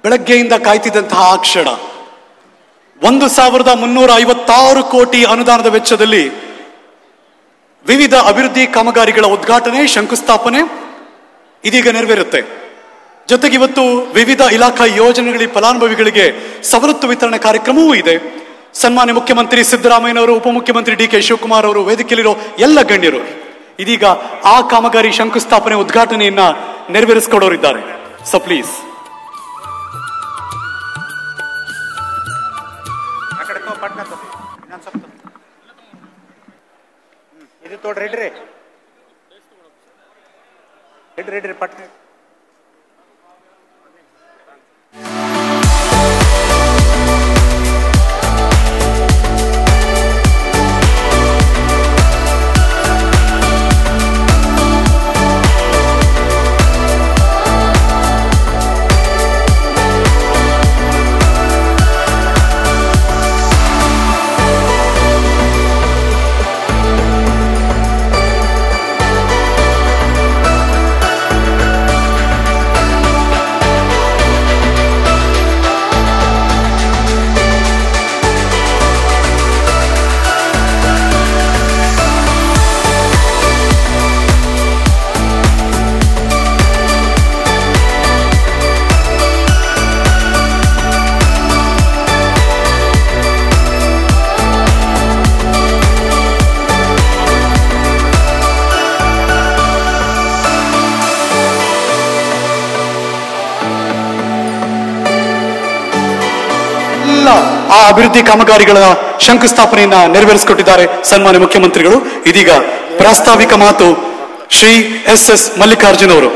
ಬೆಳಗ್ಗೆಯಿಂದ ಕಾಯ್ತಿದ್ದಂತಹ ಆ ಕ್ಷಣ 1,356 ಕೋಟಿ ಅನುದಾನದ ವೆಚ್ಚದಲ್ಲಿ ವಿವಿಧ ಅಭಿವೃದ್ಧಿ ಕಾಮಗಾರಿಗಳ ಉದ್ಘಾಟನೆ ಶಂಕುಸ್ಥಾಪನೆ ಇದೀಗ ನೆರವೇರುತ್ತೆ. ಜೊತೆಗೆ ಇವತ್ತು ವಿವಿಧ ಇಲಾಖಾ ಯೋಜನೆಗಳ ಫಲಾನುಭವಿಗಳಿಗೆ ಸವಲತ್ತು ವಿತರಣೆ ಕಾರ್ಯಕ್ರಮವೂ ಇದೆ. ಸನ್ಮಾನ್ಯ ಮುಖ್ಯಮಂತ್ರಿ ಸಿದ್ದರಾಮಯ್ಯನವರು, ಉಪಮುಖ್ಯಮಂತ್ರಿ ಡಿ ಕೆ ಶಿವಕುಮಾರ್ ಅವರು, ವೇದಿಕೆಯಲ್ಲಿರೋ ಎಲ್ಲ ಗಣ್ಯರು ಇದೀಗ ಆ ಕಾಮಗಾರಿ ಶಂಕುಸ್ಥಾಪನೆ ಉದ್ಘಾಟನೆಯನ್ನ ನೆರವೇರಿಸಿಕೊಡೋರಿದ್ದಾರೆ. ಸೊ ಪ್ಲೀಸ್ ಇದು ತೋಡ್ರಿ ಇಡ್ರಿ ಇಡ್ರಿ ಇಡ್ರಿ ಪಟ್ನ ಆ ಅಭಿವೃದ್ಧಿ ಕಾಮಗಾರಿಗಳ ಶಂಕುಸ್ಥಾಪನೆಯನ್ನ ನೆರವೇರಿಸಿಕೊಟ್ಟಿದ್ದಾರೆ ಸನ್ಮಾನ್ಯ ಮುಖ್ಯಮಂತ್ರಿಗಳು. ಇದೀಗ ಪ್ರಾಸ್ತಾವಿಕ ಮಾತು ಶ್ರೀ ಎಸ್ ಮಲ್ಲಿಕಾರ್ಜುನ್ ಅವರು.